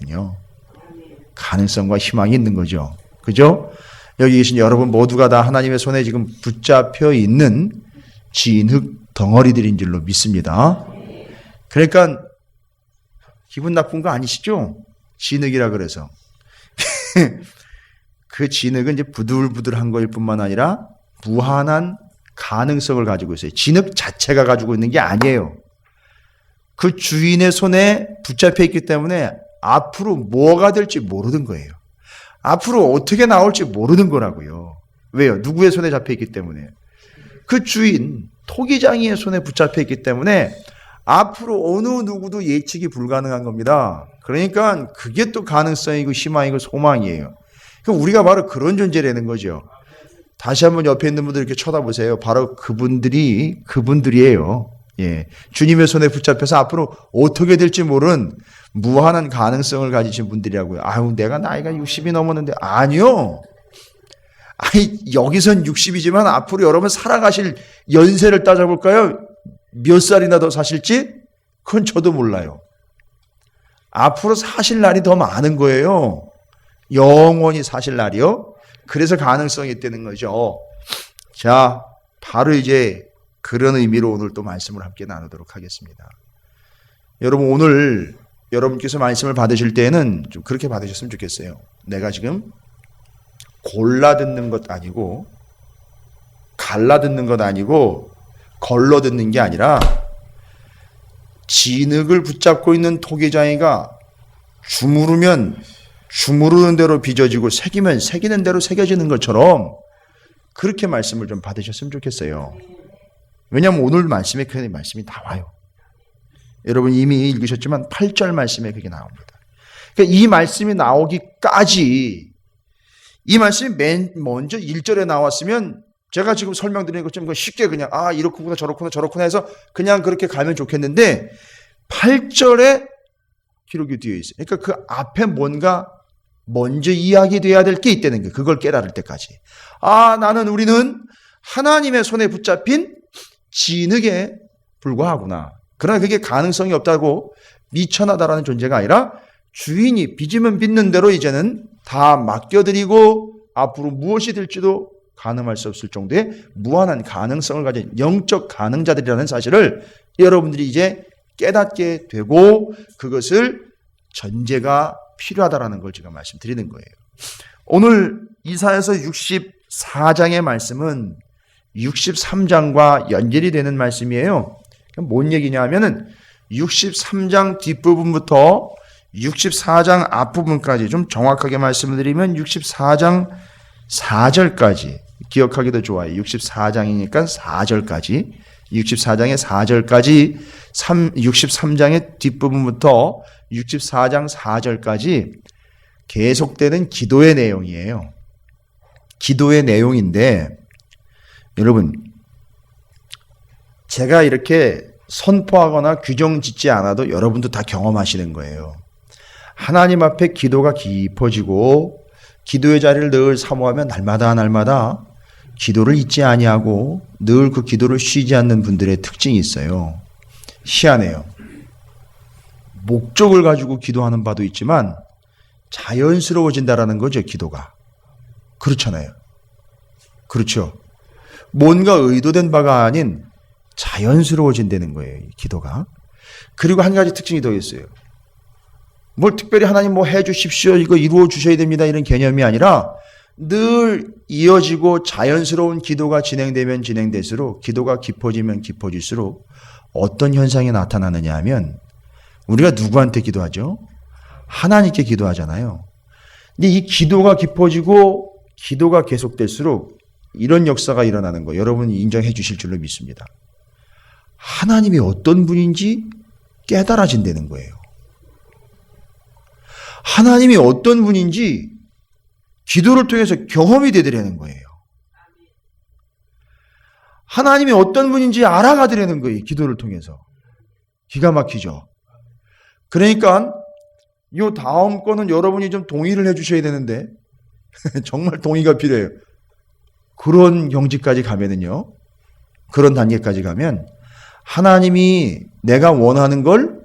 있거든요. 가능성과 희망이 있는 거죠. 그죠? 여기 계신 여러분 모두가 다 하나님의 손에 지금 붙잡혀 있는 진흙 덩어리들인 줄로 믿습니다. 그러니까 기분 나쁜 거 아니시죠? 진흙이라 그래서. 그 진흙은 이제 부들부들한 거일 뿐만 아니라 무한한 가능성을 가지고 있어요. 진흙 자체가 가지고 있는 게 아니에요. 그 주인의 손에 붙잡혀 있기 때문에 앞으로 뭐가 될지 모르는 거예요. 앞으로 어떻게 나올지 모르는 거라고요. 왜요? 누구의 손에 잡혀 있기 때문에. 그 주인, 토기장이의 손에 붙잡혀 있기 때문에 앞으로 어느 누구도 예측이 불가능한 겁니다. 그러니까 그게 또 가능성이고 희망이고 소망이에요. 그럼 우리가 바로 그런 존재라는 거죠. 다시 한번 옆에 있는 분들 이렇게 쳐다보세요. 바로 그분들이에요. 예. 주님의 손에 붙잡혀서 앞으로 어떻게 될지 모르는 무한한 가능성을 가지신 분들이라고요. 아유, 내가 나이가 60이 넘었는데. 아니요. 아니, 여기선 60이지만 앞으로 여러분 살아가실 연세를 따져볼까요? 몇 살이나 더 사실지? 그건 저도 몰라요. 앞으로 사실 날이 더 많은 거예요. 영원히 사실 날이요. 그래서 가능성이 있다는 거죠. 자, 바로 이제 그런 의미로 오늘 또 말씀을 함께 나누도록 하겠습니다. 여러분 오늘 여러분께서 말씀을 받으실 때는 좀 그렇게 받으셨으면 좋겠어요. 내가 지금 골라 듣는 것 아니고 갈라 듣는 것 아니고 걸러 듣는 게 아니라 진흙을 붙잡고 있는 토기장이가 주무르면 주무르는 대로 빚어지고 새기면 새기는 대로 새겨지는 것처럼 그렇게 말씀을 좀 받으셨으면 좋겠어요. 왜냐하면 오늘 말씀에 그 말씀이 나와요. 여러분 이미 읽으셨지만 8절 말씀에 그게 나옵니다. 그러니까 이 말씀이 나오기까지 이 말씀이 맨 먼저 1절에 나왔으면 제가 지금 설명드리는 것처럼 쉽게 그냥 이렇구나 저렇구나 해서 그냥 그렇게 가면 좋겠는데 8절에 기록이 되어 있어요. 그러니까 그 앞에 뭔가 먼저 이야기돼야 될 게 있다는 거예요. 그걸 깨달을 때까지. 우리는 하나님의 손에 붙잡힌 진흙에 불과하구나. 그러나 그게 가능성이 없다고 미천하다라는 존재가 아니라 주인이 빚으면 빚는 대로 이제는 다 맡겨드리고 앞으로 무엇이 될지도 가늠할 수 없을 정도의 무한한 가능성을 가진 영적 가능자들이라는 사실을 여러분들이 이제 깨닫게 되고 그것을 전제가 필요하다라는 걸 제가 말씀드리는 거예요. 오늘 이사야서 64장의 말씀은 63장과 연결이 되는 말씀이에요. 뭔 얘기냐 하면은 63장 뒷부분부터 64장 앞부분까지 좀 정확하게 말씀을 드리면 64장 4절까지 기억하기도 좋아요. 64장이니까 4절까지 64장의 4절까지 63장의 뒷부분부터 64장 4절까지 계속되는 기도의 내용이에요. 기도의 내용인데 여러분 제가 이렇게 선포하거나 규정 짓지 않아도 여러분도 다 경험하시는 거예요. 하나님 앞에 기도가 깊어지고 기도의 자리를 늘 사모하면 날마다 기도를 잊지 아니하고 늘 그 기도를 쉬지 않는 분들의 특징이 있어요. 희한해요. 목적을 가지고 기도하는 바도 있지만 자연스러워진다라는 거죠, 기도가. 그렇잖아요. 그렇죠. 뭔가 의도된 바가 아닌 자연스러워진다는 거예요, 기도가. 그리고 한 가지 특징이 더 있어요. 뭘 특별히 하나님 뭐 해주십시오, 이거 이루어 주셔야 됩니다, 이런 개념이 아니라 늘 이어지고 자연스러운 기도가 진행되면 진행될수록 기도가 깊어지면 깊어질수록 어떤 현상이 나타나느냐 하면 우리가 누구한테 기도하죠? 하나님께 기도하잖아요. 근데 이 기도가 깊어지고 기도가 계속될수록 이런 역사가 일어나는 거 여러분이 인정해 주실 줄로 믿습니다. 하나님이 어떤 분인지 깨달아진다는 거예요. 하나님이 어떤 분인지 기도를 통해서 경험이 되더라는 거예요. 하나님이 어떤 분인지 알아가더라는 거예요. 기도를 통해서. 기가 막히죠. 그러니까 이 다음 거는 여러분이 좀 동의를 해 주셔야 되는데 정말 동의가 필요해요. 그런 경지까지 가면은요. 그런 단계까지 가면 하나님이 내가 원하는 걸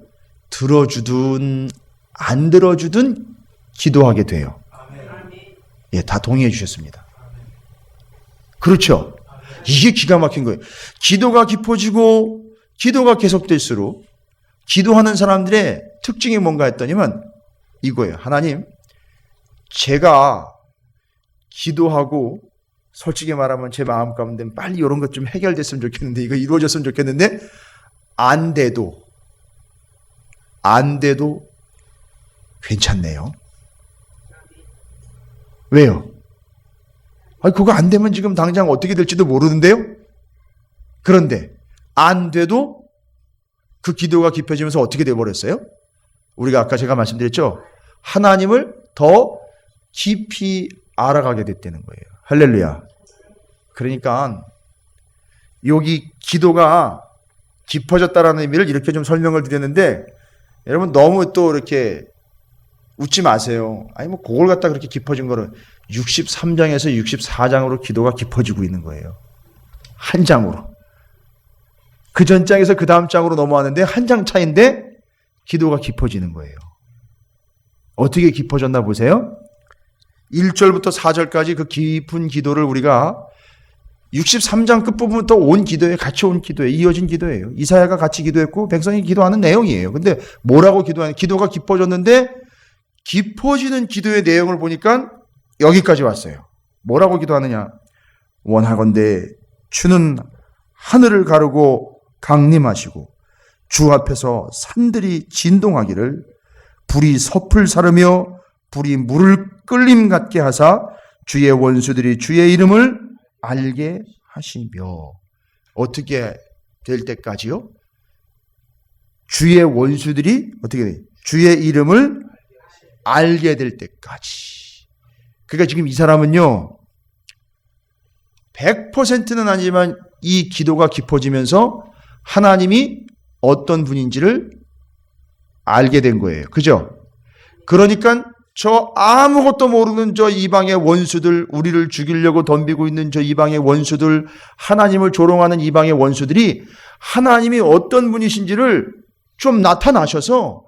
들어주든 안 들어주든 기도하게 돼요. 예, 다 동의해 주셨습니다. 그렇죠. 이게 기가 막힌 거예요. 기도가 깊어지고 기도가 계속될수록 기도하는 사람들의 특징이 뭔가 했더니만 이거예요. 하나님, 제가 기도하고 솔직히 말하면 제 마음 가운데 빨리 이런 것 좀 해결됐으면 좋겠는데, 이거 이루어졌으면 좋겠는데 안 돼도 괜찮네요. 왜요? 아니, 그거 안 되면 지금 당장 어떻게 될지도 모르는데요? 그런데 안 돼도 그 기도가 깊어지면서 어떻게 돼버렸어요? 우리가 아까 제가 말씀드렸죠? 하나님을 더 깊이 알아가게 됐다는 거예요. 할렐루야. 그러니까 여기 기도가 깊어졌다라는 의미를 이렇게 좀 설명을 드렸는데, 여러분 너무 또 이렇게 웃지 마세요. 아니 뭐 그걸 갖다 그렇게 깊어진 거를 63장에서 64장으로 기도가 깊어지고 있는 거예요. 한 장으로. 그 전 장에서 그 다음 장으로 넘어왔는데 한 장 차인데 기도가 깊어지는 거예요. 어떻게 깊어졌나 보세요. 1절부터 4절까지 그 깊은 기도를 우리가 63장 끝부분부터 온 기도에 같이 온 기도에 이어진 기도예요. 이사야가 같이 기도했고 백성이 기도하는 내용이에요. 근데 뭐라고 기도하는, 기도가 깊어졌는데 깊어지는 기도의 내용을 보니까 여기까지 왔어요. 뭐라고 기도하느냐. 원하건대 주는 하늘을 가르고 강림하시고 주 앞에서 산들이 진동하기를 불이 섭을 사르며 불이 물을 끓림 같게 하사 주의 원수들이 주의 이름을 알게 하시며. 어떻게 될 때까지요? 주의 원수들이 어떻게 돼? 주의 이름을 알게 될 때까지. 그러니까 지금 이 사람은요 100%는 아니지만 이 기도가 깊어지면서 하나님이 어떤 분인지를 알게 된 거예요. 그죠? 그러니까 저 아무것도 모르는 저 이방의 원수들, 우리를 죽이려고 덤비고 있는 저 이방의 원수들, 하나님을 조롱하는 이방의 원수들이 하나님이 어떤 분이신지를 좀 나타나셔서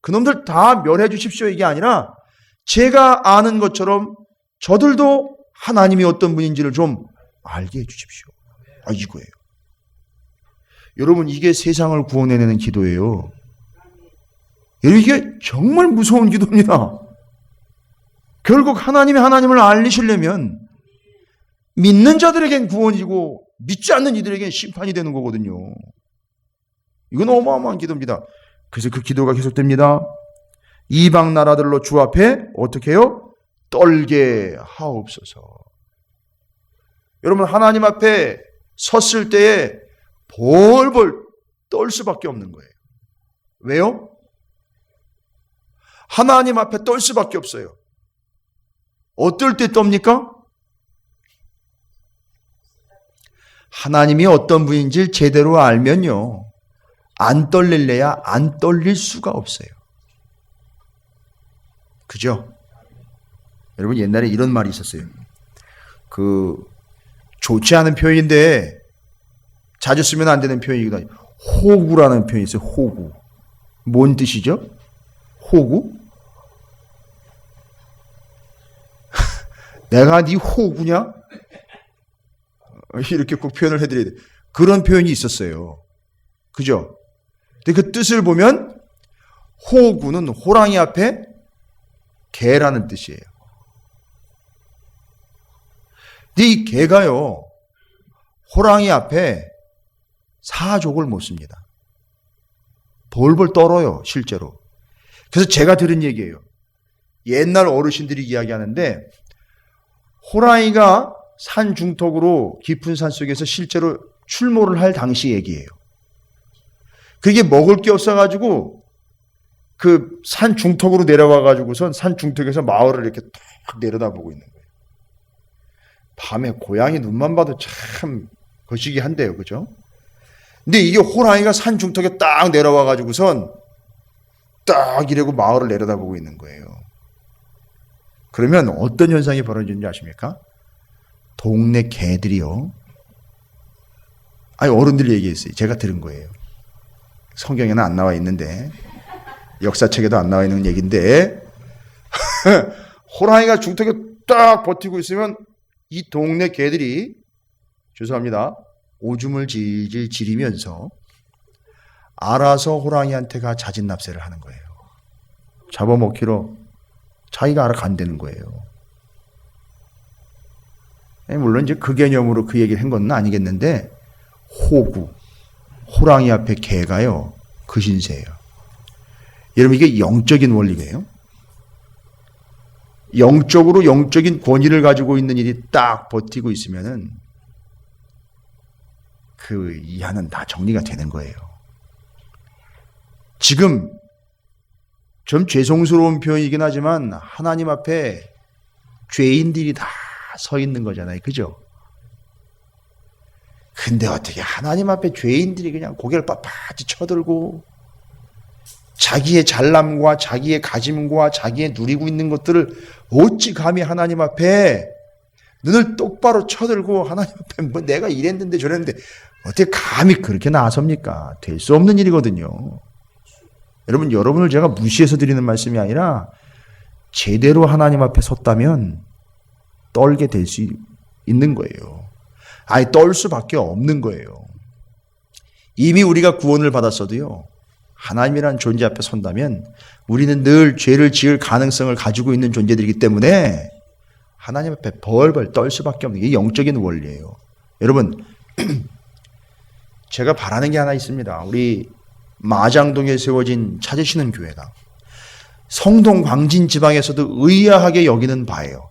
그놈들 다 멸해 주십시오 이게 아니라 제가 아는 것처럼 저들도 하나님이 어떤 분인지를 좀 알게 해 주십시오. 이거예요. 여러분 이게 세상을 구원해내는 기도예요. 여러분 이게 정말 무서운 기도입니다. 결국 하나님을 알리시려면 믿는 자들에겐 구원이고 믿지 않는 이들에겐 심판이 되는 거거든요. 이건 어마어마한 기도입니다. 그래서 그 기도가 계속됩니다. 이방 나라들로 주 앞에 어떻게 해요? 떨게 하옵소서. 여러분 하나님 앞에 섰을 때에 벌벌 떨 수밖에 없는 거예요. 왜요? 하나님 앞에 떨 수밖에 없어요. 어떨 때 떱니까? 하나님이 어떤 분인지 제대로 알면요 안 떨릴래야 안 떨릴 수가 없어요. 그죠? 여러분 옛날에 이런 말이 있었어요. 좋지 않은 표현인데 자주 쓰면 안 되는 표현이기도 하죠. 호구라는 표현이 있어요. 호구. 뭔 뜻이죠? 호구? 내가 네 호구냐? 이렇게 꼭 표현을 해드려야 돼요. 그런 표현이 있었어요. 그죠? 근데 그 뜻을 보면 호구는 호랑이 앞에 개라는 뜻이에요. 근데 이 개가요 호랑이 앞에 사족을 못 씁니다. 벌벌 떨어요 실제로. 그래서 제가 들은 얘기예요. 옛날 어르신들이 이야기하는데 호랑이가 산 중턱으로 깊은 산 속에서 실제로 출몰을 할 당시 얘기예요. 그게 먹을 게 없어가지고 그 산 중턱으로 내려와가지고선 산 중턱에서 마을을 이렇게 탁 내려다보고 있는 거예요. 밤에 고양이 눈만 봐도 참 거시기 한데요, 그죠? 근데 이게 호랑이가 산 중턱에 딱 내려와가지고선 딱 이러고 마을을 내려다보고 있는 거예요. 그러면 어떤 현상이 벌어지는지 아십니까? 동네 개들이요. 어른들이 얘기했어요. 제가 들은 거예요. 성경에는 안 나와 있는데 역사책에도 안 나와 있는 얘기인데 호랑이가 중턱에 딱 버티고 있으면 이 동네 개들이 죄송합니다. 오줌을 질질 지리면서 알아서 호랑이한테가 자진납세를 하는 거예요. 잡아먹기로 자기가 알아간다는 거예요. 물론 이제 그 개념으로 그 얘기를 한 건 아니겠는데 호랑이 앞에 개가요. 그 신세예요. 여러분 이게 영적인 원리예요. 영적으로 영적인 권위를 가지고 있는 일이 딱 버티고 있으면은 그 이하는 다 정리가 되는 거예요. 지금 좀 죄송스러운 표현이긴 하지만 하나님 앞에 죄인들이 다 서 있는 거잖아요. 그죠? 근데 어떻게 하나님 앞에 죄인들이 그냥 고개를 빳빳이 쳐들고 자기의 잘남과 자기의 가짐과 자기의 누리고 있는 것들을 어찌 감히 하나님 앞에 눈을 똑바로 쳐들고 하나님 앞에 뭐 내가 이랬는데 저랬는데 어떻게 감히 그렇게 나섭니까? 될 수 없는 일이거든요. 여러분을 제가 무시해서 드리는 말씀이 아니라 제대로 하나님 앞에 섰다면 떨게 될 수 있는 거예요. 아예 떨 수밖에 없는 거예요. 이미 우리가 구원을 받았어도요. 하나님이라는 존재 앞에 선다면 우리는 늘 죄를 지을 가능성을 가지고 있는 존재들이기 때문에 하나님 앞에 벌벌 떨 수밖에 없는 게 영적인 원리예요. 여러분 제가 바라는 게 하나 있습니다. 우리 마장동에 세워진 찾으시는 교회가 성동 광진 지방에서도 의아하게 여기는 바예요.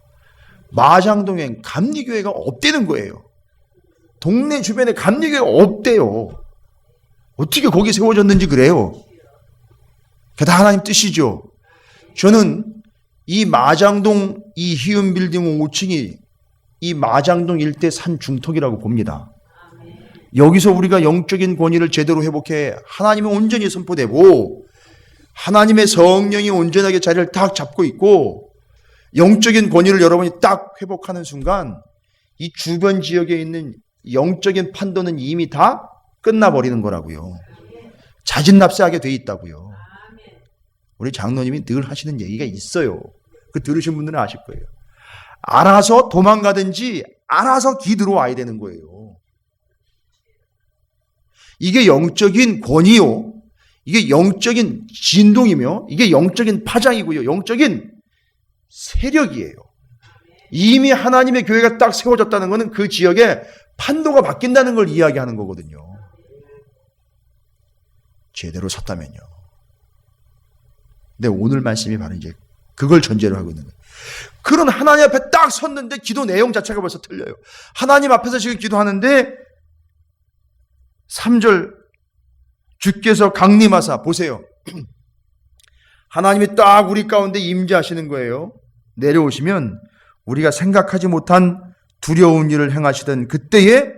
마장동엔 감리교회가 없대는 거예요. 동네 주변에 감리교회가 없대요. 어떻게 거기 세워졌는지 그래요. 그게 다 하나님 뜻이죠. 저는 이 마장동 이 희은빌딩 5층이 이 마장동 일대 산 중턱이라고 봅니다. 여기서 우리가 영적인 권위를 제대로 회복해 하나님이 온전히 선포되고 하나님의 성령이 온전하게 자리를 딱 잡고 있고 영적인 권위를 여러분이 딱 회복하는 순간 이 주변 지역에 있는 영적인 판도는 이미 다 끝나버리는 거라고요. 자진납세하게 돼 있다고요. 우리 장로님이 늘 하시는 얘기가 있어요. 그 들으신 분들은 아실 거예요. 알아서 도망가든지 알아서 기 들어와야 되는 거예요. 이게 영적인 권위요. 이게 영적인 진동이며 이게 영적인 파장이고요. 영적인 세력이에요. 이미 하나님의 교회가 딱 세워졌다는 것은 그 지역에 판도가 바뀐다는 걸 이야기하는 거거든요. 제대로 섰다면요. 근데 오늘 말씀이 바로 이제 그걸 전제로 하고 있는 거예요. 그런 하나님 앞에 딱 섰는데 기도 내용 자체가 벌써 틀려요. 하나님 앞에서 지금 기도하는데 3절 주께서 강림하사 보세요. 하나님이 딱 우리 가운데 임재하시는 거예요. 내려오시면 우리가 생각하지 못한 두려운 일을 행하시던 그때에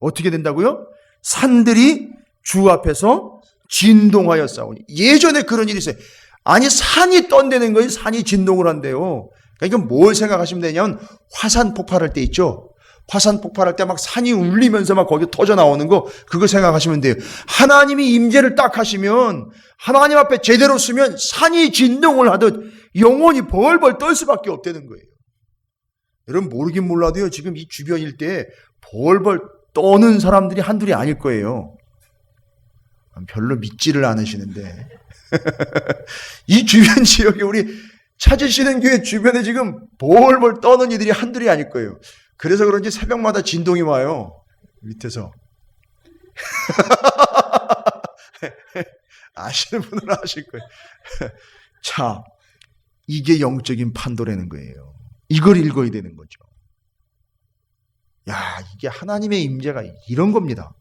어떻게 된다고요? 산들이 주 앞에서 진동하여 싸우니. 예전에 그런 일이 있어요. 아니 산이 떤다는 거예요. 산이 진동을 한대요. 그러니까 뭘 생각하시면 되냐면 화산 폭발할 때 있죠. 화산 폭발할 때 막 산이 울리면서 막 거기 터져 나오는 거 그거 생각하시면 돼요. 하나님이 임재를 딱 하시면 하나님 앞에 제대로 쓰면 산이 진동을 하듯 영혼이 벌벌 떨 수밖에 없다는 거예요. 여러분 모르긴 몰라도요. 지금 이 주변 일대에 벌벌 떠는 사람들이 한둘이 아닐 거예요. 별로 믿지를 않으시는데 이 주변 지역에 우리 찾으시는 교회 주변에 지금 벌벌 떠는 이들이 한둘이 아닐 거예요. 그래서 그런지 새벽마다 진동이 와요. 밑에서. 아시는 분은 아실 거예요. 자, 이게 영적인 판도라는 거예요. 이걸 읽어야 되는 거죠. 야, 이게 하나님의 임재가 이런 겁니다.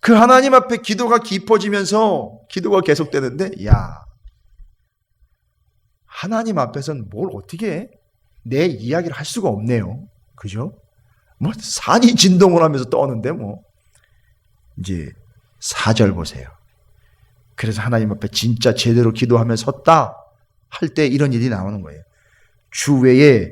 그 하나님 앞에 기도가 깊어지면서 기도가 계속되는데, 야, 하나님 앞에서는 뭘 어떻게 해? 내 이야기를 할 수가 없네요. 그죠? 뭐 산이 진동을 하면서 떠는데 뭐 이제 4절 보세요. 그래서 하나님 앞에 진짜 제대로 기도하며 섰다 할 때 이런 일이 나오는 거예요. 주 외에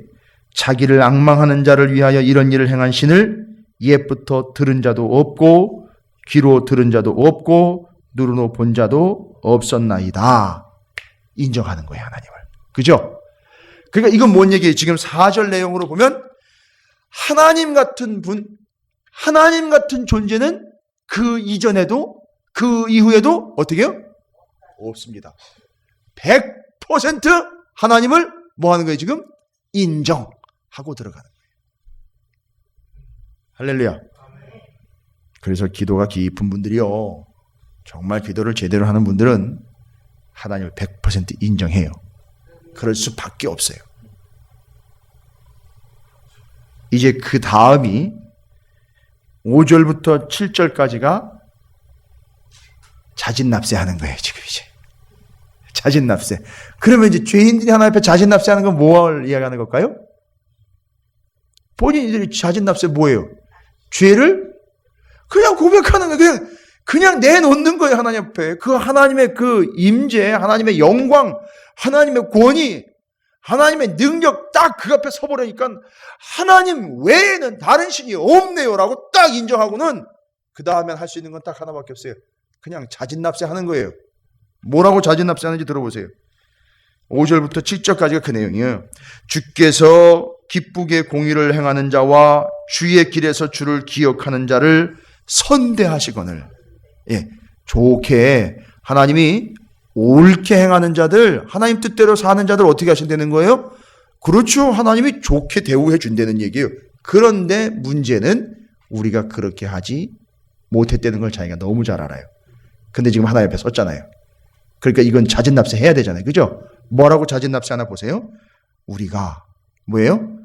자기를 앙망하는 자를 위하여 이런 일을 행한 신을 옛부터 들은 자도 없고 귀로 들은 자도 없고 눈으로 본 자도 없었나이다. 인정하는 거예요, 하나님을. 그죠? 그러니까 이건 뭔 얘기예요? 지금 4절 내용으로 보면 하나님 같은 분, 하나님 같은 존재는 그 이전에도 그 이후에도 어떻게 해요? 없습니다. 100% 하나님을 뭐 하는 거예요, 지금? 인정하고 들어가는 거예요. 할렐루야. 그래서 기도가 깊은 분들이요, 정말 기도를 제대로 하는 분들은 하나님을 100% 인정해요. 그럴 수밖에 없어요. 이제 그 다음이 5절부터 7절까지가 자진납세하는 거예요, 지금 이제. 자진납세. 그러면 이제 죄인들이 하나님 앞에 자진납세하는 건 뭘 이야기하는 걸까요? 본인들이 자진납세 뭐예요? 죄를 그냥 고백하는 거예요. 그냥 내놓는 거예요, 하나님 앞에. 그 하나님의 그 임재, 하나님의 영광, 하나님의 권위, 하나님의 능력 딱 그 앞에 서버리니까 하나님 외에는 다른 신이 없네요 라고 딱 인정하고는 그 다음에 할 수 있는 건 딱 하나밖에 없어요. 그냥 자진납세 하는 거예요. 뭐라고 자진납세 하는지 들어보세요. 5절부터 7절까지가 그 내용이에요. 주께서 기쁘게 공의를 행하는 자와 주의 길에서 주를 기억하는 자를 선대하시거늘. 예, 좋게 하나님이 옳게 행하는 자들, 하나님 뜻대로 사는 자들 어떻게 하신다는 거예요? 그렇죠. 하나님이 좋게 대우해 준다는 얘기예요. 그런데 문제는 우리가 그렇게 하지 못했다는 걸 자기가 너무 잘 알아요. 근데 지금 하나님 앞에 섰잖아요. 그러니까 이건 자진납세 해야 되잖아요. 그죠? 뭐라고 자진납세 하나 보세요. 우리가 뭐예요?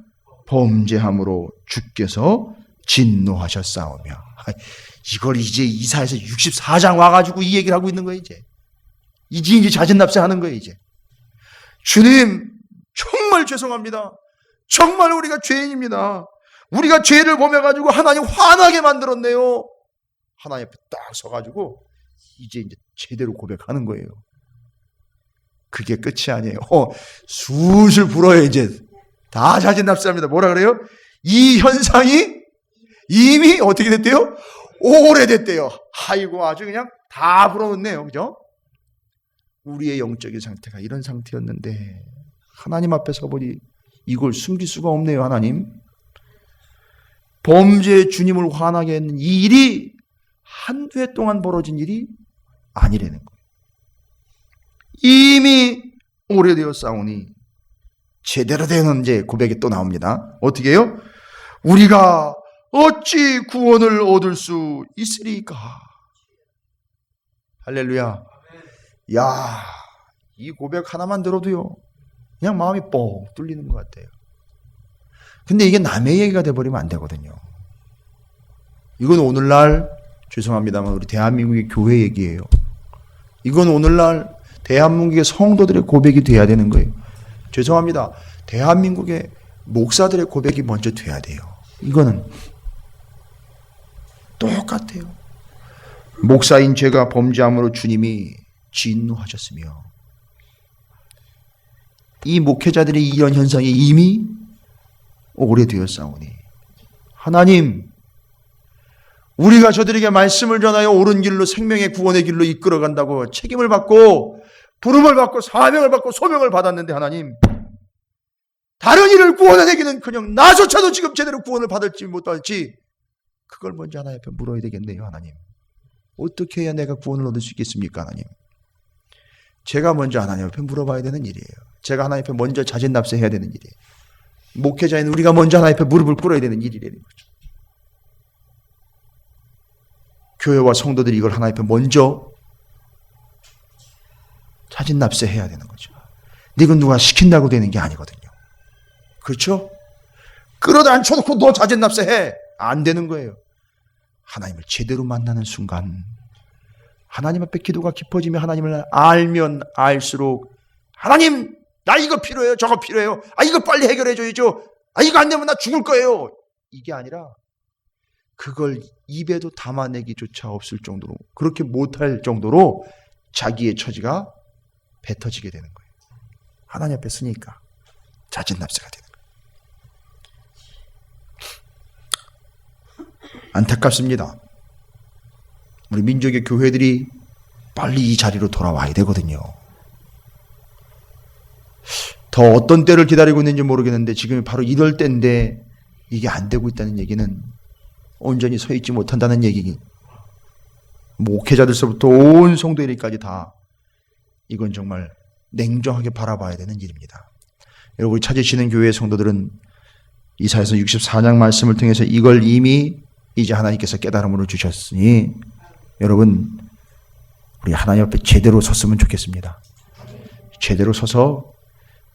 범죄함으로 주께서 진노하셨사오며. 이걸 이제 이사야서 64장 와가지고 이 얘기를 하고 있는 거예요. 이제 자진납세 하는 거예요. 이제 주님 정말 죄송합니다. 정말 우리가 죄인입니다. 우리가 죄를 범해가지고 하나님 화나게 만들었네요. 하나님 앞에 딱 서가지고 이제 제대로 고백하는 거예요. 그게 끝이 아니에요. 술술 불어요. 이제 다 자진납세합니다. 뭐라 그래요? 이 현상이 이미 어떻게 됐대요? 오래됐대요. 아이고 아주 그냥 다 불어넣네요. 그죠? 우리의 영적인 상태가 이런 상태였는데 하나님 앞에 서보니 이걸 숨길 수가 없네요. 하나님. 범죄의 주님을 화나게 했는 이 일이 한두 해 동안 벌어진 일이 아니라는 거예요. 이미 오래되었사오니 제대로 된 이제 고백이 또 나옵니다. 어떻게 해요? 우리가 어찌 구원을 얻을 수 있으리까? 할렐루야. 야, 이 고백 하나만 들어도요, 그냥 마음이 뻥 뚫리는 것 같아요. 근데 이게 남의 얘기가 돼버리면 안 되거든요. 이건 오늘날, 죄송합니다만 우리 대한민국의 교회 얘기예요. 이건 오늘날 대한민국의 성도들의 고백이 돼야 되는 거예요. 죄송합니다. 대한민국의 목사들의 고백이 먼저 돼야 돼요. 이거는 똑같아요. 목사인 제가 범죄함으로 주님이 진노하셨으며, 이 목회자들의 이런 현상이 이미 오래되었사오니 하나님, 우리가 저들에게 말씀을 전하여 옳은 길로 생명의 구원의 길로 이끌어간다고 책임을 받고 부름을 받고 사명을 받고 소명을 받았는데 하나님, 다른 이를 구원해내기는커녕 나조차도 지금 제대로 구원을 받을지 못 받을지 그걸 먼저 하나님 앞에 물어야 되겠네요. 하나님, 어떻게 해야 내가 구원을 얻을 수 있겠습니까? 하나님, 제가 먼저 하나님 앞에 물어봐야 되는 일이에요. 제가 하나님 앞에 먼저 자진납세해야 되는 일이에요. 목회자인 우리가 먼저 하나님 앞에 무릎을 꿇어야 되는 일이라는 거죠. 교회와 성도들이 이걸 하나님 앞에 먼저 자진납세해야 되는 거죠. 근데 이건 누가 시킨다고 되는 게 아니거든요. 그렇죠? 끌어다 앉혀놓고 너 자진납세해, 안 되는 거예요. 하나님을 제대로 만나는 순간 하나님 앞에 기도가 깊어지면 하나님을 알면 알수록 하나님, 나 이거 필요해요, 저거 필요해요, 이거 빨리 해결해 줘야죠, 이거 안 되면 나 죽을 거예요, 이게 아니라 그걸 입에도 담아내기조차 없을 정도로, 그렇게 못할 정도로 자기의 처지가 뱉어지게 되는 거예요. 하나님 앞에 쓰니까 자진납세가 되는 거예요. 안타깝습니다. 우리 민족의 교회들이 빨리 이 자리로 돌아와야 되거든요. 더 어떤 때를 기다리고 있는지 모르겠는데 지금이 바로 이럴 때인데 이게 안 되고 있다는 얘기는 온전히 서 있지 못한다는 얘기. 목회자들서부터 온 성도들까지 다 이건 정말 냉정하게 바라봐야 되는 일입니다. 여러분, 찾으시는 교회의 성도들은 이사야서 64장 말씀을 통해서 이걸 이미 이제 하나님께서 깨달음으로 주셨으니 여러분, 우리 하나님 앞에 제대로 섰으면 좋겠습니다. 제대로 서서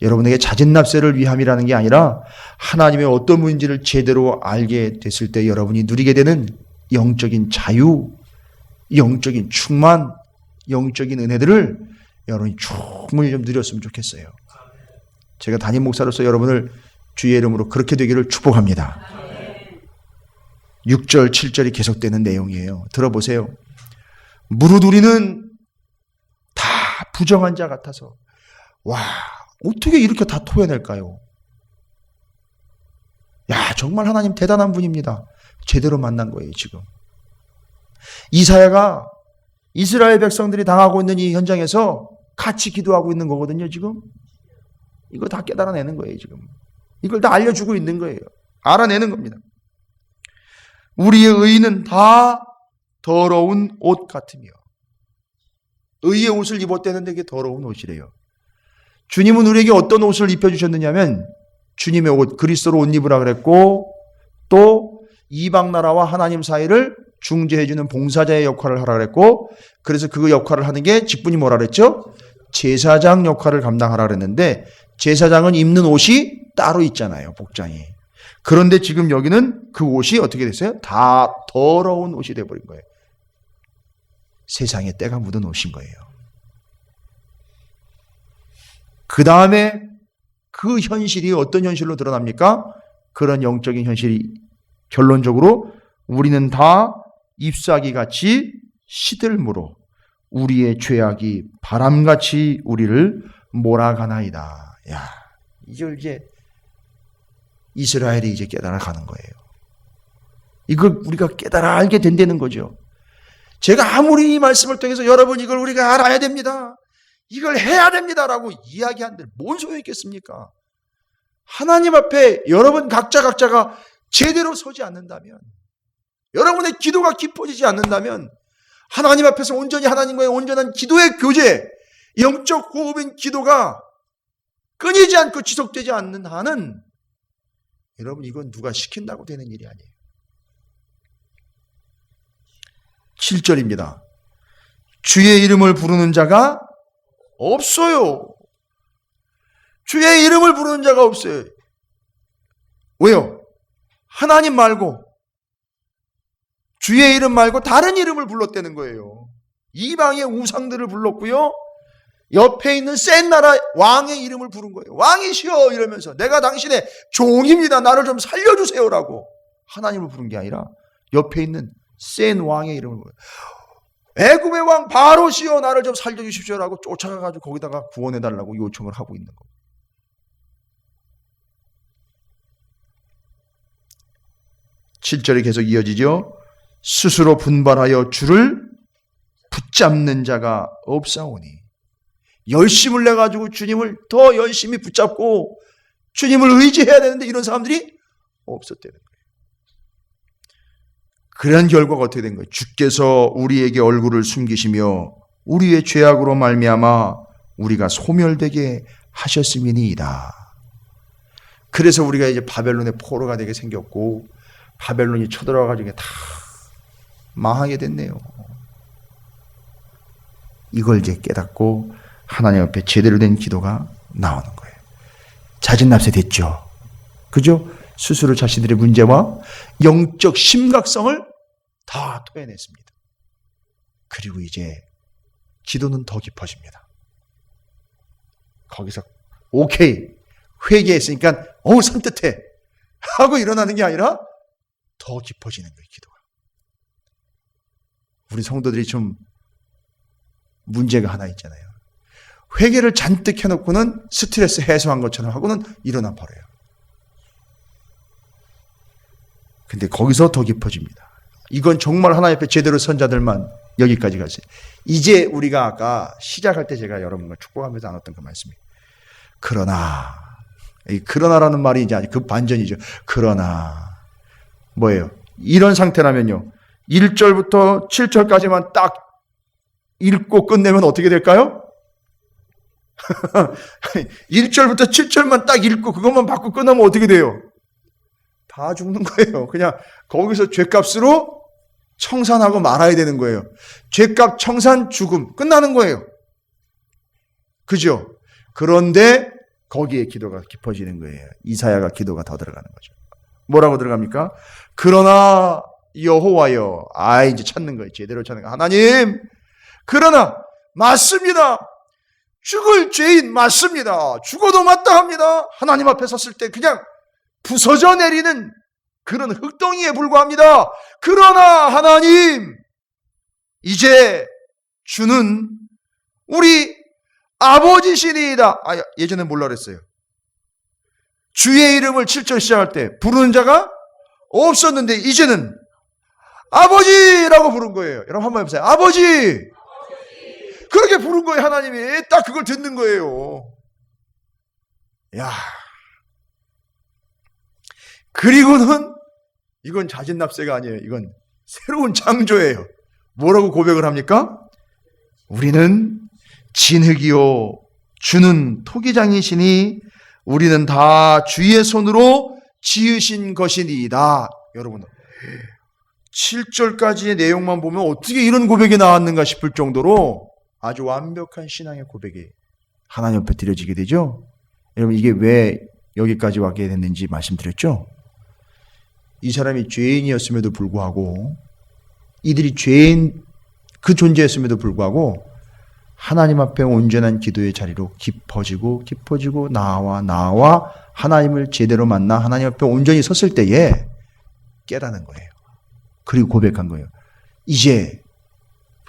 여러분에게 자진납세를 위함이라는 게 아니라 하나님의 어떤 분인지를 제대로 알게 됐을 때 여러분이 누리게 되는 영적인 자유, 영적인 충만, 영적인 은혜들을 여러분이 충분히 좀 누렸으면 좋겠어요. 제가 담임 목사로서 여러분을 주의 이름으로 그렇게 되기를 축복합니다. 6절, 7절이 계속되는 내용이에요. 들어보세요. 무릇 우리는 다 부정한 자 같아서, 와, 어떻게 이렇게 다 토해낼까요? 야, 정말 하나님 대단한 분입니다. 제대로 만난 거예요, 지금. 이사야가 이스라엘 백성들이 당하고 있는 이 현장에서 같이 기도하고 있는 거거든요, 지금. 이거 다 깨달아내는 거예요, 지금. 이걸 다 알려주고 있는 거예요. 알아내는 겁니다. 우리의 의는 다 더러운 옷 같으며, 의의 옷을 입었다는데 이게 더러운 옷이래요. 주님은 우리에게 어떤 옷을 입혀주셨느냐면 주님의 옷, 그리스도로 옷 입으라 그랬고, 또 이방 나라와 하나님 사이를 중재해주는 봉사자의 역할을 하라 그랬고, 그래서 그 역할을 하는 게 직분이 뭐라 그랬죠? 제사장 역할을 감당하라 그랬는데, 제사장은 입는 옷이 따로 있잖아요, 복장이. 그런데 지금 여기는 그 옷이 어떻게 됐어요? 다 더러운 옷이 돼버린 거예요. 세상에 때가 묻은 옷인 거예요. 그 다음에 그 현실이 어떤 현실로 드러납니까? 그런 영적인 현실이 결론적으로 우리는 다 잎사귀 같이 시들므로 우리의 죄악이 바람같이 우리를 몰아가나이다. 야, 이제 이스라엘이 이제 깨달아가는 거예요. 이걸 우리가 깨달아 알게 된다는 거죠. 제가 아무리 이 말씀을 통해서 여러분 이걸 우리가 알아야 됩니다, 이걸 해야 됩니다라고 이야기한들 뭔 소용이 있겠습니까? 하나님 앞에 여러분 각자가 제대로 서지 않는다면, 여러분의 기도가 깊어지지 않는다면, 하나님 앞에서 온전히 하나님과의 온전한 기도의 교제, 영적 호흡인 기도가 끊이지 않고 지속되지 않는 한은 여러분 이건 누가 시킨다고 되는 일이 아니에요. 7절입니다. 주의 이름을 부르는 자가 없어요. 주의 이름을 부르는 자가 없어요. 왜요? 하나님 말고, 주의 이름 말고 다른 이름을 불렀다는 거예요. 이방의 우상들을 불렀고요, 옆에 있는 센 나라 왕의 이름을 부른 거예요. 왕이시여 이러면서 내가 당신의 종입니다, 나를 좀 살려주세요라고 하나님을 부른 게 아니라 옆에 있는 센 왕의 이름을 불러요. 애굽의 왕 바로시여 나를 좀 살려주십시오라고 쫓아가가지고 거기다가 구원해달라고 요청을 하고 있는 거. 7절이 계속 이어지죠. 스스로 분발하여 주를 붙잡는 자가 없사오니, 열심을 내가지고 주님을 더 열심히 붙잡고 주님을 의지해야 되는데 이런 사람들이 없었다는 거예요. 그런 결과가 어떻게 된 거예요? 주께서 우리에게 얼굴을 숨기시며 우리의 죄악으로 말미암아 우리가 소멸되게 하셨음이니이다. 그래서 우리가 이제 바벨론의 포로가 되게 생겼고 바벨론이 쳐들어와가지고 다 망하게 됐네요. 이걸 이제 깨닫고 하나님 앞에 제대로 된 기도가 나오는 거예요. 자진납세 됐죠. 그죠? 스스로 자신들의 문제와 영적 심각성을 다 토해냈습니다. 그리고 이제 기도는 더 깊어집니다. 거기서 오케이, 회개했으니까 산뜻해 하고 일어나는 게 아니라 더 깊어지는 거예요, 기도가. 우리 성도들이 좀 문제가 하나 있잖아요. 회개를 잔뜩 해놓고는 스트레스 해소한 것처럼 하고는 일어나 버려요. 근데 거기서 더 깊어집니다. 이건 정말 하나님 앞에 제대로 선 자들만 여기까지 갔어요. 이제 우리가 아까 시작할 때 제가 여러분과 축복하면서 나눴던 그 말씀이에요. 그러나, 이 그러나라는 말이 이제 그 반전이죠. 그러나 뭐예요? 이런 상태라면요, 1절부터 7절까지만 딱 읽고 끝내면 어떻게 될까요? 1절부터 7절만 딱 읽고 그것만 받고 끝나면 어떻게 돼요? 다 죽는 거예요. 그냥 거기서 죗값으로 청산하고 말아야 되는 거예요. 죗값, 청산, 죽음 끝나는 거예요. 그죠? 그런데 거기에 기도가 깊어지는 거예요. 이사야가 기도가 더 들어가는 거죠. 뭐라고 들어갑니까? 그러나 여호와여, 이제 찾는 거예요. 제대로 찾는 거예요. 하나님, 그러나 맞습니다. 죽을 죄인 맞습니다. 죽어도 마땅합니다. 하나님 앞에 섰을 때 그냥 부서져 내리는 그런 흙덩이에 불과합니다. 그러나 하나님, 이제 주는 우리 아버지시니이다. 예전에 몰라 그랬어요. 주의 이름을 7절 시작할 때 부르는 자가 없었는데 이제는 아버지라고 부른 거예요. 여러분 한번 해보세요. 아버지! 그렇게 부른 거예요. 하나님이 딱 그걸 듣는 거예요. 야, 그리고는 이건 자진납세가 아니에요. 이건 새로운 창조예요. 뭐라고 고백을 합니까? 우리는 진흙이요 주는 토기장이시니 우리는 다 주의 손으로 지으신 것이니이다. 여러분 7절까지의 내용만 보면 어떻게 이런 고백이 나왔는가 싶을 정도로 아주 완벽한 신앙의 고백이 하나님 앞에 드려지게 되죠. 여러분 이게 왜 여기까지 왔게 됐는지 말씀드렸죠. 이 사람이 죄인이었음에도 불구하고, 이들이 죄인 그 존재였음에도 불구하고 하나님 앞에 온전한 기도의 자리로 깊어지고 나와 하나님을 제대로 만나 하나님 앞에 온전히 섰을 때에 깨닫는 거예요. 그리고 고백한 거예요. 이제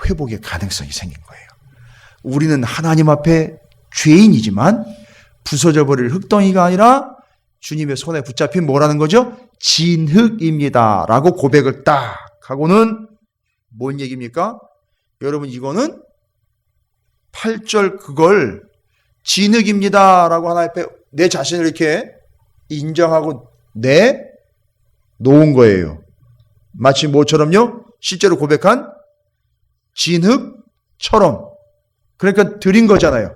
회복의 가능성이 생긴 거예요. 우리는 하나님 앞에 죄인이지만 부서져 버릴 흙덩이가 아니라 주님의 손에 붙잡힌 뭐라는 거죠? 진흙입니다 라고 고백을 딱 하고는 뭔 얘기입니까? 여러분 이거는 8절 그걸 진흙입니다 라고 하나님 앞에 내 자신을 이렇게 인정하고 놓은 거예요. 마치 뭐처럼요? 실제로 고백한 진흙처럼. 그러니까 드린 거잖아요.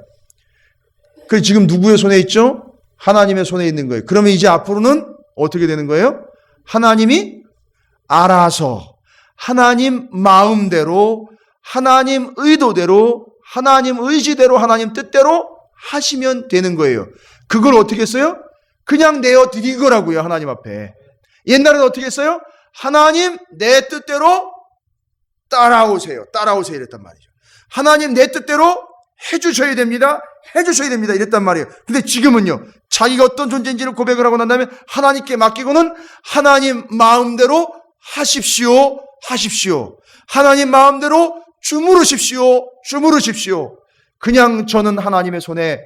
그 지금 누구의 손에 있죠? 하나님의 손에 있는 거예요. 그러면 이제 앞으로는 어떻게 되는 거예요? 하나님이 알아서 하나님 마음대로 하나님 의도대로 하나님 의지대로 하나님 뜻대로 하시면 되는 거예요. 그걸 어떻게 했어요? 그냥 내어드린 거라고요. 하나님 앞에. 옛날에는 어떻게 했어요? 하나님 내 뜻대로 따라오세요 이랬단 말이죠. 하나님 내 뜻대로 해주셔야 됩니다 이랬단 말이에요. 근데 지금은요, 자기가 어떤 존재인지를 고백을 하고 난 다음에 하나님께 맡기고는 하나님 마음대로 하십시오. 하나님 마음대로 주무르십시오. 그냥 저는 하나님의 손에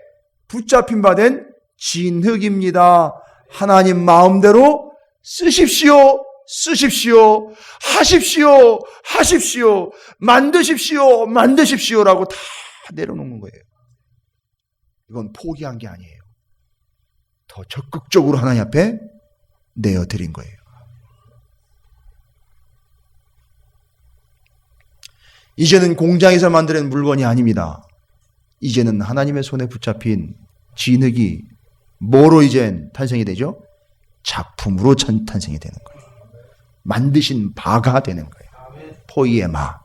붙잡힌 바 된 진흙입니다. 하나님 마음대로 쓰십시오. 하십시오. 만드십시오라고 다 내려놓는 거예요. 이건 포기한 게 아니에요. 더 적극적으로 하나님 앞에 내어드린 거예요. 이제는 공장에서 만드는 물건이 아닙니다. 이제는 하나님의 손에 붙잡힌 진흙이 뭐로 이젠 탄생이 되죠? 작품으로 탄생이 되는 거예요. 만드신 바가 되는 거예요. 포이에마.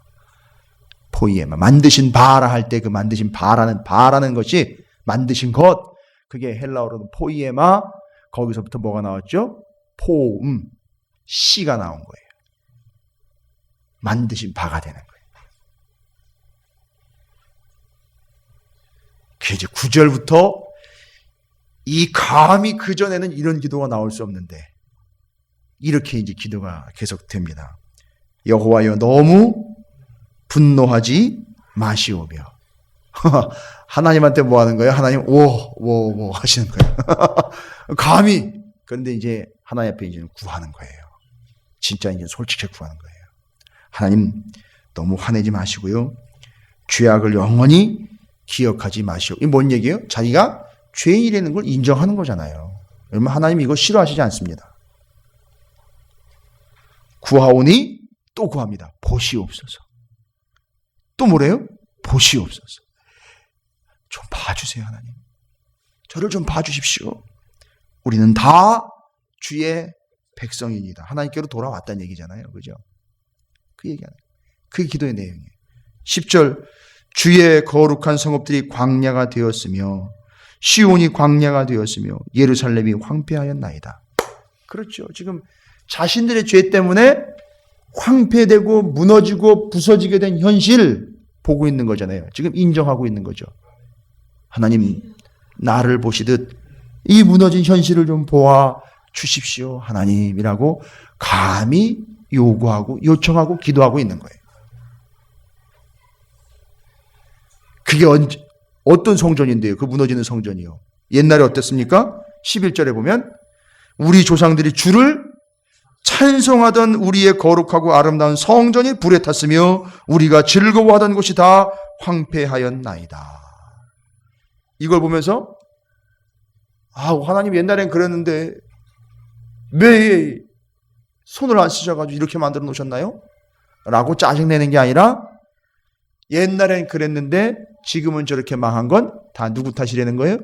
만드신 바라 할 때 그 만드신 바라는 것이 만드신 것, 그게 헬라어로는 포이에마. 거기서부터 뭐가 나왔죠? 포음, 씨가 나온 거예요. 만드신 바가 되는 거예요. 그 이제 9절부터 이 감히 그전에는 이런 기도가 나올 수 없는데 이렇게 이제 기도가 계속됩니다. 여호와여 너무 분노하지 마시오며. 하나님한테 뭐 하는 거예요? 하나님 오 하시는 거예요. 감히. 그런데 이제 하나님 앞에 이제 구하는 거예요. 진짜 이제 솔직히 구하는 거예요. 하나님 너무 화내지 마시고요. 죄악을 영원히 기억하지 마시오. 이게 뭔 얘기예요? 자기가 죄인이라는 걸 인정하는 거잖아요. 여러분, 하나님 이거 싫어하시지 않습니다. 구하오니 또 구합니다. 보시옵소서. 또 뭐래요? 보시옵소서. 좀 봐주세요, 하나님. 저를 좀 봐주십시오. 우리는 다 주의 백성입니다. 하나님께로 돌아왔다는 얘기잖아요. 그죠? 그 얘기하는, 그게 기도의 내용이에요. 10절, 주의 거룩한 성읍들이 광야가 되었으며 시온이 광야가 되었으며 예루살렘이 황폐하였나이다. 그렇죠. 지금 자신들의 죄 때문에 황폐되고 무너지고 부서지게 된 현실 보고 있는 거잖아요. 지금 인정하고 있는 거죠. 하나님, 나를 보시듯 이 무너진 현실을 좀 보아 주십시오, 하나님이라고 감히 요구하고 요청하고 기도하고 있는 거예요. 그게 어떤 성전인데요? 그 무너지는 성전이요. 옛날에 어땠습니까? 11절에 보면 우리 조상들이 주를 찬송하던 우리의 거룩하고 아름다운 성전이 불에 탔으며 우리가 즐거워하던 곳이 다 황폐하였나이다. 이걸 보면서 하나님 옛날엔 그랬는데 왜 손을 안 쓰셔가지고 이렇게 만들어 놓으셨나요? 라고 짜증내는 게 아니라 옛날엔 그랬는데 지금은 저렇게 망한 건 다 누구 탓이라는 거예요?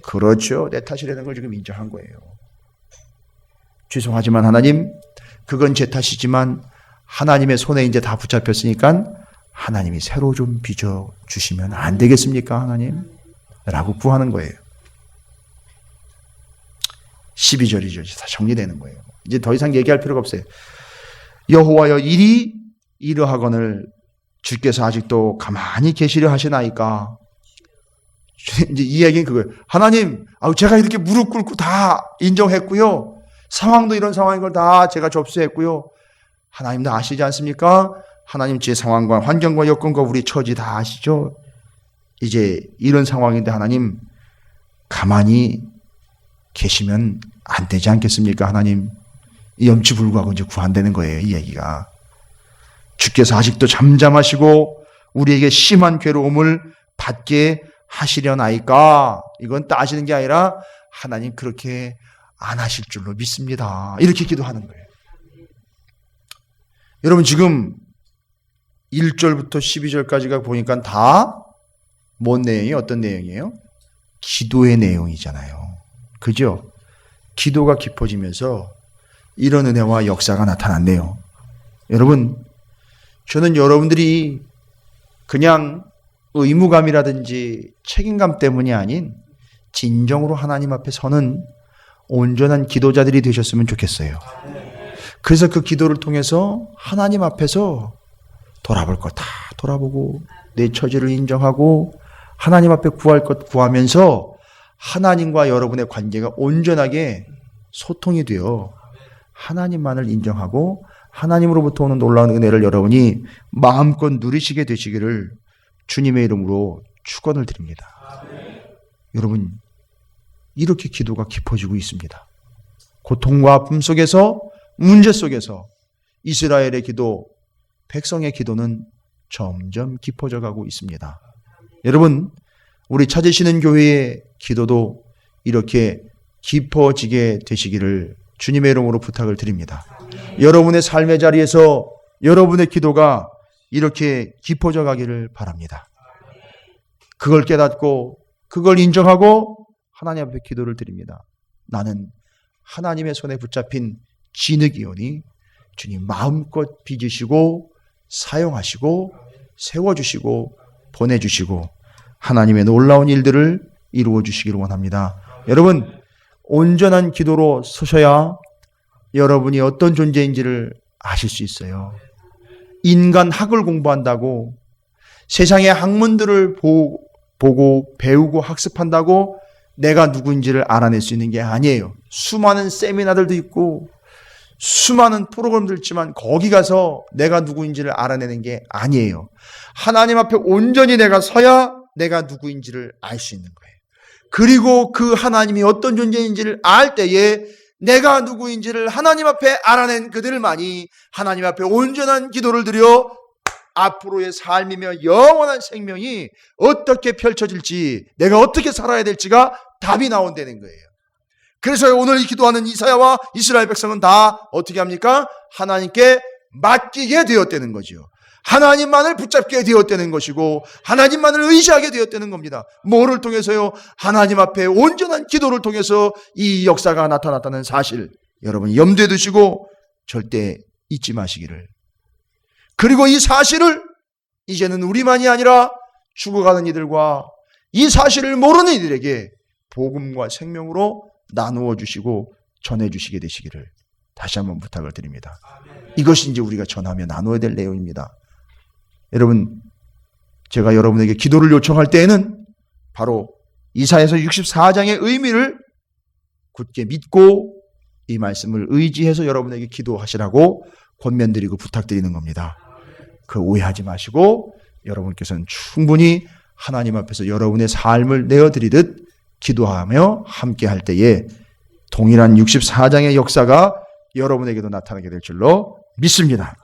그렇죠. 내 탓이라는 걸 지금 인정한 거예요. 죄송하지만 하나님, 그건 제 탓이지만 하나님의 손에 이제 다 붙잡혔으니까 하나님이 새로 좀 빚어주시면 안 되겠습니까, 하나님? 라고 구하는 거예요. 12절이죠. 다 정리되는 거예요. 이제 더 이상 얘기할 필요가 없어요. 여호와여, 일이 이러하거늘 주께서 아직도 가만히 계시려 하시나이까. 이제 이 얘기는 그거예요. 하나님, 제가 이렇게 무릎 꿇고 다 인정했고요. 상황도 이런 상황인 걸 다 제가 접수했고요. 하나님도 아시지 않습니까? 하나님 제 상황과 환경과 여건과 우리 처지 다 아시죠? 이제 이런 상황인데 하나님 가만히 계시면 안 되지 않겠습니까? 하나님, 염치불구하고 이제 구한다는 거예요. 이 얘기가. 주께서 아직도 잠잠하시고 우리에게 심한 괴로움을 받게 하시려나이까. 이건 따지는 게 아니라 하나님 그렇게 안 하실 줄로 믿습니다. 이렇게 기도하는 거예요. 여러분, 지금 1절부터 12절까지가 보니까 다 뭔 내용이에요? 어떤 내용이에요? 기도의 내용이잖아요. 그죠? 기도가 깊어지면서 이런 은혜와 역사가 나타났네요. 여러분, 저는 여러분들이 그냥 의무감이라든지 책임감 때문이 아닌 진정으로 하나님 앞에 서는 온전한 기도자들이 되셨으면 좋겠어요. 그래서 그 기도를 통해서 하나님 앞에서 돌아볼 것 다 돌아보고 내 처지를 인정하고 하나님 앞에 구할 것 구하면서 하나님과 여러분의 관계가 온전하게 소통이 되어 하나님만을 인정하고 하나님으로부터 오는 놀라운 은혜를 여러분이 마음껏 누리시게 되시기를 주님의 이름으로 축원을 드립니다. 여러분, 이렇게 기도가 깊어지고 있습니다. 고통과 아픔 속에서, 문제 속에서 이스라엘의 기도, 백성의 기도는 점점 깊어져 가고 있습니다. 여러분, 우리 찾으시는 교회의 기도도 이렇게 깊어지게 되시기를 주님의 이름으로 부탁을 드립니다. 여러분의 삶의 자리에서 여러분의 기도가 이렇게 깊어져 가기를 바랍니다. 그걸 깨닫고 그걸 인정하고 하나님 앞에 기도를 드립니다. 나는 하나님의 손에 붙잡힌 진흙이오니 주님 마음껏 빚으시고 사용하시고 세워주시고 보내주시고 하나님의 놀라운 일들을 이루어 주시기를 원합니다. 여러분, 온전한 기도로 서셔야 여러분이 어떤 존재인지를 아실 수 있어요. 인간 학을 공부한다고 세상의 학문들을 보고 배우고 학습한다고 내가 누구인지를 알아낼 수 있는 게 아니에요. 수많은 세미나들도 있고 수많은 프로그램들 있지만 거기 가서 내가 누구인지를 알아내는 게 아니에요. 하나님 앞에 온전히 내가 서야 내가 누구인지를 알 수 있는 거예요. 그리고 그 하나님이 어떤 존재인지를 알 때에 내가 누구인지를 하나님 앞에 알아낸 그들만이 하나님 앞에 온전한 기도를 드려 앞으로의 삶이며 영원한 생명이 어떻게 펼쳐질지, 내가 어떻게 살아야 될지가 답이 나온다는 거예요. 그래서 오늘 기도하는 이사야와 이스라엘 백성은 다 어떻게 합니까? 하나님께 맡기게 되었다는 거죠. 하나님만을 붙잡게 되었다는 것이고 하나님만을 의지하게 되었다는 겁니다. 뭐를 통해서요? 하나님 앞에 온전한 기도를 통해서 이 역사가 나타났다는 사실, 여러분 염두에 두시고 절대 잊지 마시기를. 그리고 이 사실을 이제는 우리만이 아니라 죽어가는 이들과 이 사실을 모르는 이들에게 복음과 생명으로 나누어 주시고 전해 주시게 되시기를 다시 한번 부탁을 드립니다. 이것이 이제 우리가 전하며 나눠야 될 내용입니다. 여러분, 제가 여러분에게 기도를 요청할 때에는 바로 이사야서 64장의 의미를 굳게 믿고 이 말씀을 의지해서 여러분에게 기도하시라고 권면드리고 부탁드리는 겁니다. 그 오해하지 마시고 여러분께서는 충분히 하나님 앞에서 여러분의 삶을 내어드리듯 기도하며 함께 할 때에 동일한 64장의 역사가 여러분에게도 나타나게 될 줄로 믿습니다.